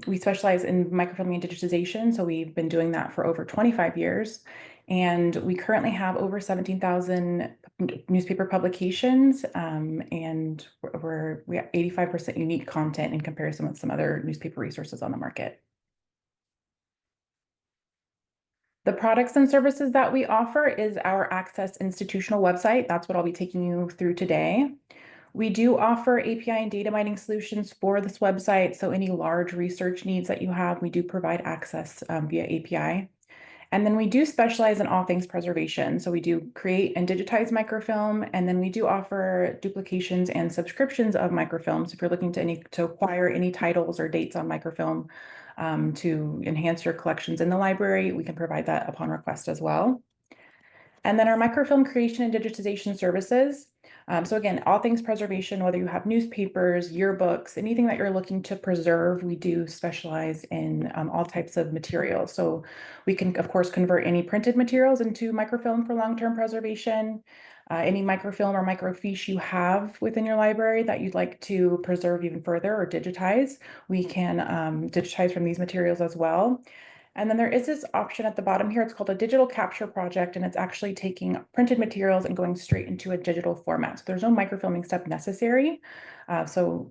We specialize in microfilming and digitization, so we've been doing that for over 25 years. And we currently have over 17,000 newspaper publications, and we have 85% unique content in comparison with some other newspaper resources on the market. The products and services that we offer is our Access institutional website. That's what I'll be taking you through today. We do offer API and data mining solutions for this website. So any large research needs that you have, we do provide access via API. And then we do specialize in all things preservation. So we do create and digitize microfilm, and then we do offer duplications and subscriptions of microfilms. If you're looking to acquire any titles or dates on microfilm to enhance your collections in the library, we can provide that upon request as well. And then our microfilm creation and digitization services. So again, all things preservation, whether you have newspapers, yearbooks, anything that you're looking to preserve, we do specialize in all types of materials. So we can, of course, convert any printed materials into microfilm for long-term preservation. Any microfilm or microfiche you have within your library that you'd like to preserve even further or digitize, we can digitize from these materials as well. And then there is this option at the bottom here. It's called a digital capture project, and it's actually taking printed materials and going straight into a digital format. So there's no microfilming step necessary. So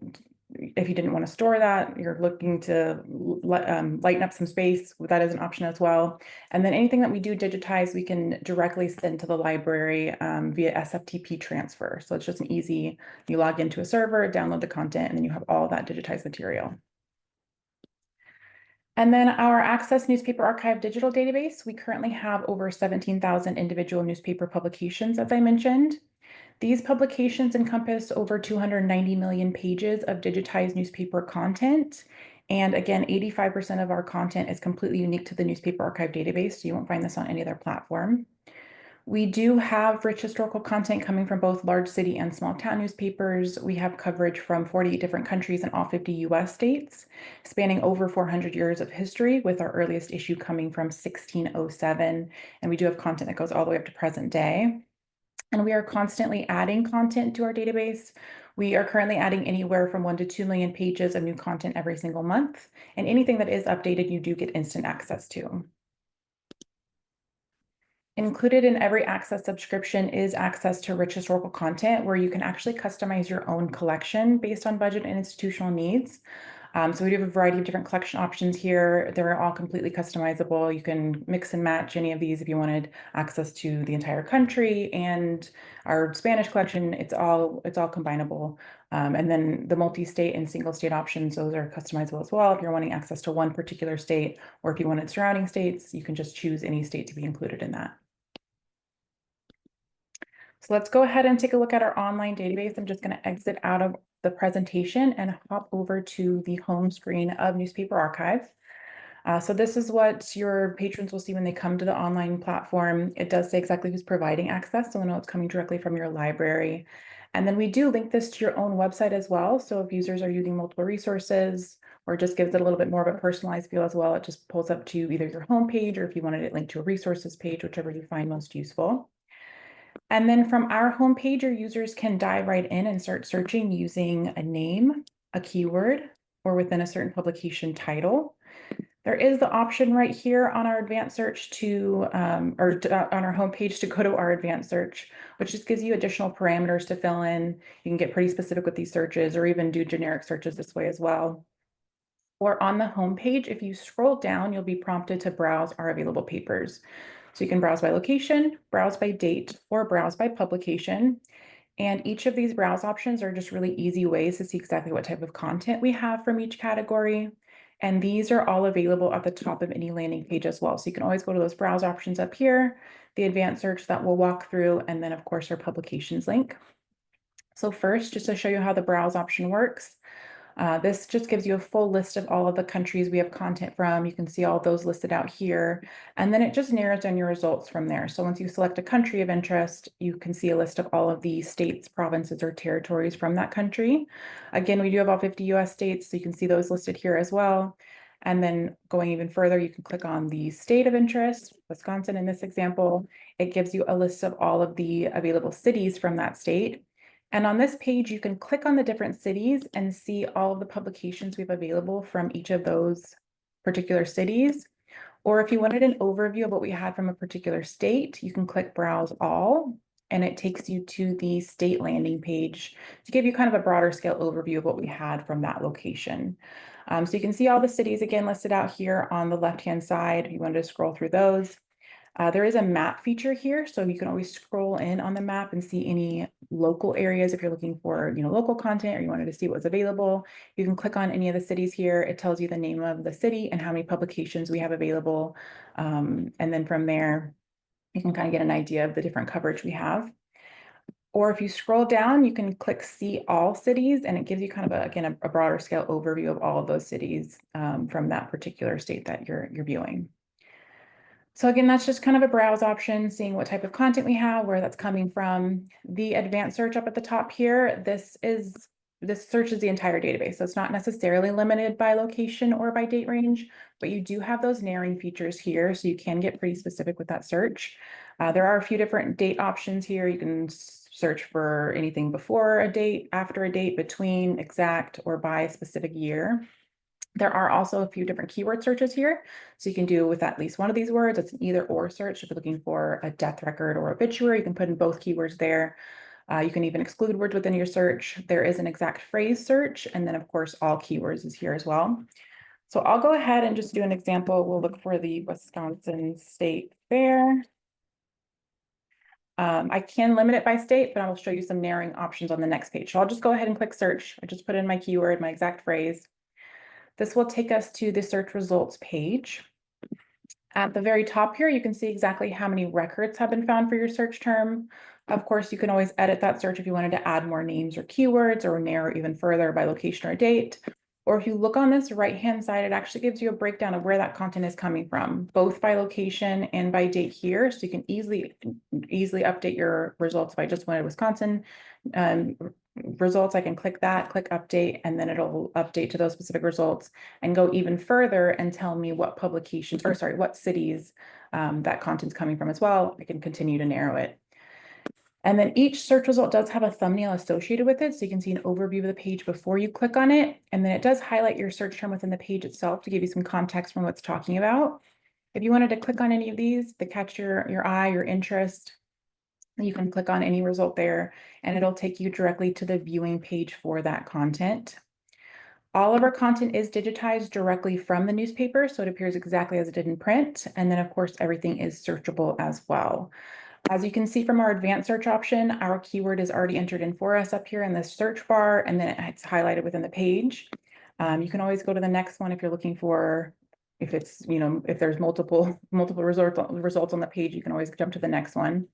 if you didn't want to store that, you're looking to lighten up some space, that is an option as well. And then anything that we do digitize, we can directly send to the library via SFTP transfer. So it's just an easy, you log into a server, download the content, and then you have all that digitized material. And then our Access Newspaper Archive digital database, we currently have over 17,000 individual newspaper publications, as I mentioned. These publications encompass over 290 million pages of digitized newspaper content. And again, 85% of our content is completely unique to the Newspaper Archive database, so you won't find this on any other platform. We do have rich historical content coming from both large city and small town newspapers. We have coverage from 48 different countries and all 50 US states, spanning over 400 years of history, with our earliest issue coming from 1607. And we do have content that goes all the way up to present day. And we are constantly adding content to our database. We are currently adding anywhere from 1 to 2 million pages of new content every single month. And anything that is updated, you do get instant access to. Included in every Access subscription is access to rich historical content where you can actually customize your own collection based on budget and institutional needs. So we do have a variety of different collection options here. They're all completely customizable. You can mix and match any of these if you wanted access to the entire country, and our Spanish collection, it's all combinable. And then the multi-state and single state options, those are customizable as well. If you're wanting access to one particular state, or if you wanted surrounding states, you can just choose any state to be included in that. So let's go ahead and take a look at our online database. I'm just going to exit out of the presentation and hop over to the home screen of Newspaper Archive. So this is what your patrons will see when they come to the online platform. It does say exactly who's providing access, so I know it's coming directly from your library. And then we do link this to your own website as well. So if users are using multiple resources, or just gives it a little bit more of a personalized feel as well, it just pulls up to either your home page, or if you wanted it linked to a resources page, whichever you find most useful. And then from our homepage, your users can dive right in and start searching using a name, a keyword, or within a certain publication title. There is the option right here on our advanced search on our homepage to go to our advanced search, which just gives you additional parameters to fill in. You can get pretty specific with these searches, or even do generic searches this way as well. Or on the homepage, if you scroll down, you'll be prompted to browse our available papers. So you can browse by location, browse by date, or browse by publication. And each of these browse options are just really easy ways to see exactly what type of content we have from each category. And these are all available at the top of any landing page as well. So you can always go to those browse options up here, the advanced search that we'll walk through, and then of course our publications link. So first, just to show you how the browse option works, This just gives you a full list of all of the countries we have content from. You can see all those listed out here, and then it just narrows down your results from there. So once you select a country of interest, you can see a list of all of the states, provinces, or territories from that country. Again, we do have all 50 US states, so you can see those listed here as well. And then going even further, you can click on the state of interest, Wisconsin in this example. It gives you a list of all of the available cities from that state. And on this page, you can click on the different cities and see all of the publications we have available from each of those particular cities. Or if you wanted an overview of what we had from a particular state, you can click Browse All, and it takes you to the state landing page to give you kind of a broader scale overview of what we had from that location. So you can see all the cities again listed out here on the left-hand side if you wanted to scroll through those. There is a map feature here, so you can always scroll in on the map and see any local areas if you're looking for, local content or you wanted to see what's available. You can click on any of the cities here. It tells you the name of the city and how many publications we have available. And then from there, you can kind of get an idea of the different coverage we have. Or if you scroll down, you can click See All Cities, and it gives you kind of, again, a broader scale overview of all of those cities from that particular state that you're viewing. So again, that's just kind of a browse option, seeing what type of content we have, where that's coming from. The advanced search up at the top here, this searches the entire database. So it's not necessarily limited by location or by date range, but you do have those narrowing features here, so you can get pretty specific with that search. There are a few different date options here. You can search for anything before a date, after a date, between, exact, or by a specific year. There are also a few different keyword searches here. So you can do with at least one of these words. It's an either or search. If you're looking for a death record or obituary, you can put in both keywords there. You can even exclude words within your search. There is an exact phrase search. And then of course, all keywords is here as well. So I'll go ahead and just do an example. We'll look for the Wisconsin State Fair. I can limit it by state, but I will show you some narrowing options on the next page. So I'll just go ahead and click search. I just put in my keyword, my exact phrase. This will take us to the search results page. At the very top here, you can see exactly how many records have been found for your search term. Of course, you can always edit that search if you wanted to add more names or keywords or narrow even further by location or date. Or if you look on this right-hand side, it actually gives you a breakdown of where that content is coming from, both by location and by date here. So you can easily update your results. If I just wanted Wisconsin results, I can click that, click update, and then it'll update to those specific results and go even further and tell me what publications, or sorry, what cities that content's coming from as well. I can continue to narrow it. And then each search result does have a thumbnail associated with it, so you can see an overview of the page before you click on it. And then it does highlight your search term within the page itself to give you some context from what's talking about. If you wanted to click on any of these that catch your eye, your interest, you can click on any result there, and it'll take you directly to the viewing page for that content. All of our content is digitized directly from the newspaper, so it appears exactly as it did in print. And then, of course, everything is searchable as well. As you can see from our advanced search option, our keyword is already entered in for us up here in the search bar, and then it's highlighted within the page. You can always go to the next one if you're looking for, if it's, if there's multiple results on the page, you can always jump to the next one.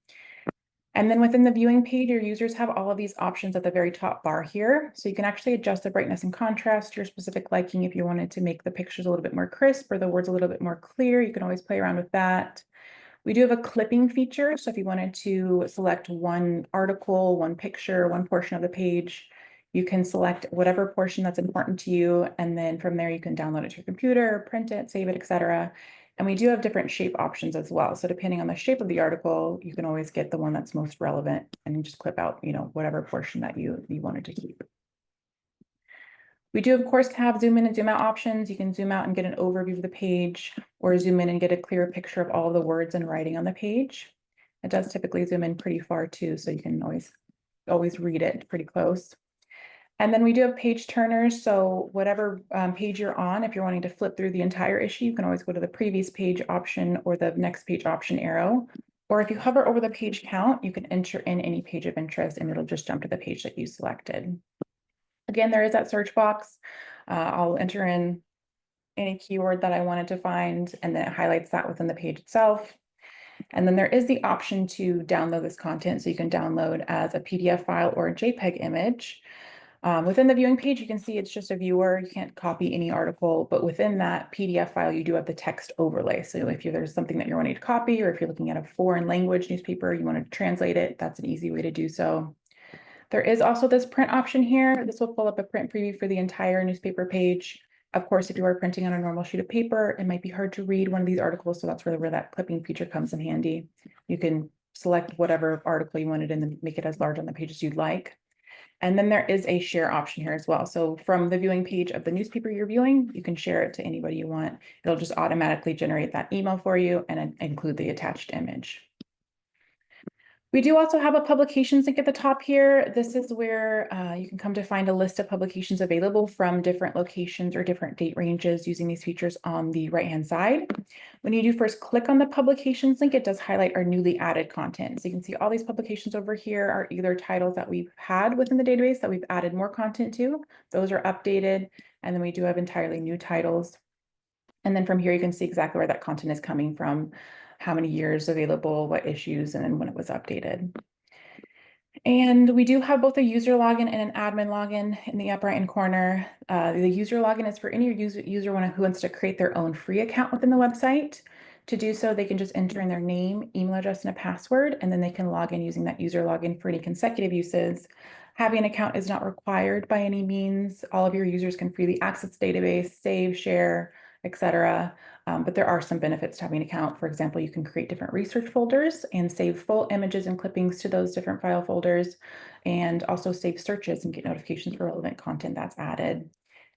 And then within the viewing page, your users have all of these options at the very top bar here. So you can actually adjust the brightness and contrast to your specific liking. If you wanted to make the pictures a little bit more crisp or the words a little bit more clear, you can always play around with that. We do have a clipping feature. So if you wanted to select one article, one picture, one portion of the page, you can select whatever portion that's important to you. And then from there, you can download it to your computer, print it, save it, etc. And we do have different shape options as well. So depending on the shape of the article, you can always get the one that's most relevant and just clip out, whatever portion that you wanted to keep. We do, of course, have zoom in and zoom out options. You can zoom out and get an overview of the page, or zoom in and get a clearer picture of all the words and writing on the page. It does typically zoom in pretty far too, so you can always read it pretty close. And then we do have page turners. So whatever page you're on, if you're wanting to flip through the entire issue, you can always go to the previous page option or the next page option arrow. Or if you hover over the page count, you can enter in any page of interest and it'll just jump to the page that you selected. Again, there is that search box. I'll enter in any keyword that I wanted to find, and then it highlights that within the page itself. And then there is the option to download this content. So you can download as a PDF file or a JPEG image. Within the viewing page, you can see it's just a viewer. You can't copy any article, but within that PDF file, you do have the text overlay. So if there's something that you're wanting to copy, or if you're looking at a foreign language newspaper, you want to translate it, that's an easy way to do so. There is also this print option here. This will pull up a print preview for the entire newspaper page. Of course, if you are printing on a normal sheet of paper, it might be hard to read one of these articles, so that's where that clipping feature comes in handy. You can select whatever article you wanted and then make it as large on the page as you'd like. And then there is a share option here as well. So from the viewing page of the newspaper you're viewing, you can share it to anybody you want. It'll just automatically generate that email for you and include the attached image. We do also have a publications link at the top here. This is where you can come to find a list of publications available from different locations or different date ranges using these features on the right-hand side. When you do first click on the publications link, it does highlight our newly added content. So you can see all these publications over here are either titles that we've had within the database that we've added more content to. Those are updated. And then we do have entirely new titles. And then from here, you can see exactly where that content is coming from, how many years available, what issues, and then when it was updated. And we do have both a user login and an admin login in the upper right-hand corner. The user login is for any user who wants to create their own free account within the website. To do so, they can just enter in their name, email address, and a password, and then they can log in using that user login for any consecutive uses. Having an account is not required by any means. All of your users can freely access the database, save, share, etc. But there are some benefits to having an account. For example, you can create different research folders and save full images and clippings to those different file folders, and also save searches and get notifications for relevant content that's added.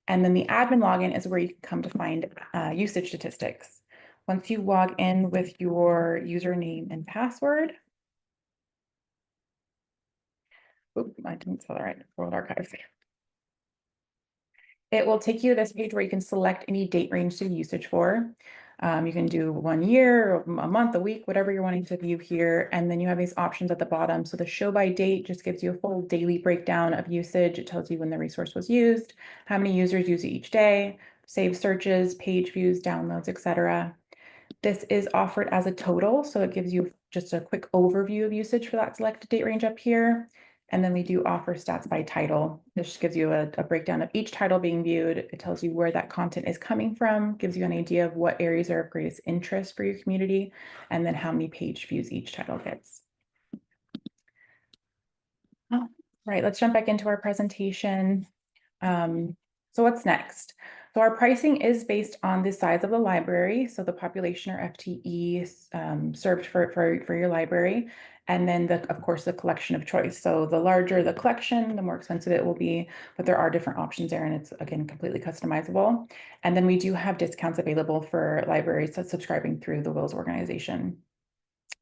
And then the admin login is where you can come to find usage statistics. Once you log in with your username and password, I didn't spell that right, World Archives. It will take you to this page where you can select any date range to usage for. You can do 1 year, a month, a week, whatever you're wanting to view here. And then you have these options at the bottom. So the show by date just gives you a full daily breakdown of usage. It tells you when the resource was used, how many users use it each day, save searches, page views, downloads, etc. This is offered as a total, so it gives you just a quick overview of usage for that selected date range up here. And then we do offer stats by title. This just gives you a breakdown of each title being viewed. It tells you where that content is coming from, gives you an idea of what areas are of greatest interest for your community, and then how many page views each title gets. Oh, right, let's jump back into our presentation. So what's next? So our pricing is based on the size of the library, so the population or FTE served for your library, and then of course the collection of choice. So the larger the collection, the more expensive it will be, but there are different options there, and it's again completely customizable. And then we do have discounts available for libraries that's subscribing through the WiLS organization.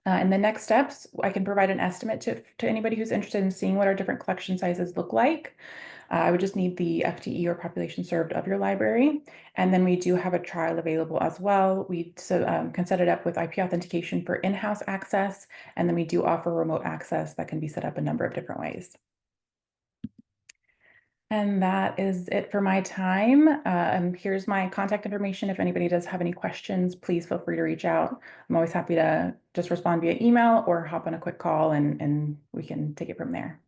In the next steps, I can provide an estimate to anybody who's interested in seeing what our different collection sizes look like. I would just need the FTE or population served of your library. And then we do have a trial available as well. We can set it up with IP authentication for in-house access. And then we do offer remote access that can be set up a number of different ways. And that is it for my time. Here's my contact information. If anybody does have any questions, please feel free to reach out. I'm always happy to just respond via email or hop on a quick call and we can take it from there.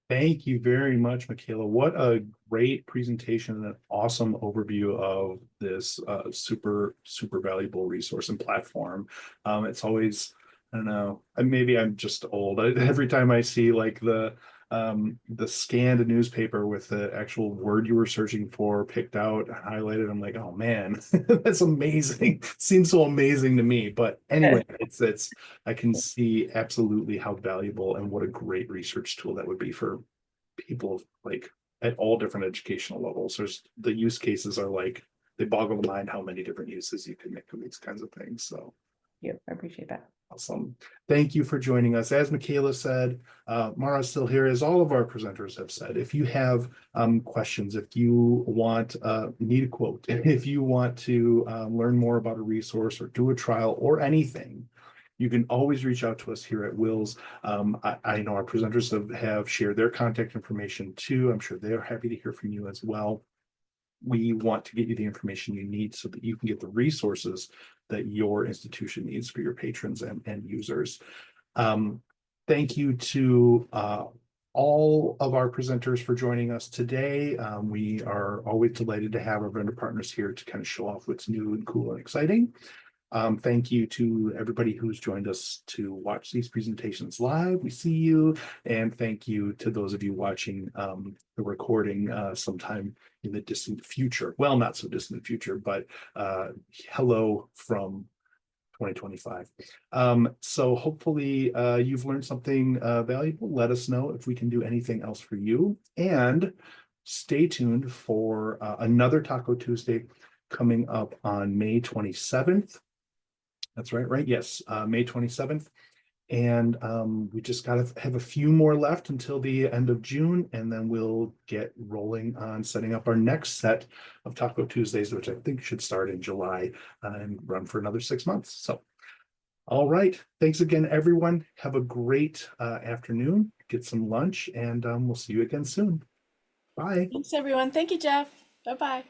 Thank you very much, Michaela. What a great presentation and an awesome overview of this super valuable resource and platform. It's always, I don't know, maybe I'm just old. Every time I see like the scanned newspaper with the actual word you were searching for picked out, highlighted, I'm like, oh man, that's amazing. Seems so amazing to me. But anyway, it's I can see absolutely how valuable and what a great research tool that would be for people like at all different educational levels. There's the use cases are like they boggle the mind how many different uses you can make of these kinds of things. So yeah, I appreciate that. Awesome. Thank you for joining us. As Michaela said, Mara's still here, as all of our presenters have said. If you have questions, if you want, need a quote, if you want to learn more about a resource or do a trial or anything, you can always reach out to us here at WiLS. I know our presenters have shared their contact information too. I'm sure they're happy to hear from you as well. We want to get you the information you need so that you can get the resources that your institution needs for your patrons and users. Thank you to all of our presenters for joining us today. We are always delighted to have our vendor partners here to kind of show off what's new and cool and exciting. Thank you to everybody who's joined us to watch these presentations live. We see you. And thank you to those of you watching the recording sometime in the distant future. Well, not so distant future, but hello from 2025. So hopefully you've learned something valuable. Let us know if we can do anything else for you. And stay tuned for another Taco Tuesday coming up on May 27th. That's right? Yes, May 27th. And we just got to have a few more left until the end of June, and then we'll get rolling on setting up our next set of Taco Tuesdays, which I think should start in July and run for another 6 months. So, all right. Thanks again, everyone. Have a great afternoon. Get some lunch, and we'll see you again soon. Bye. Thanks, everyone. Thank you, Jeff. Bye-bye.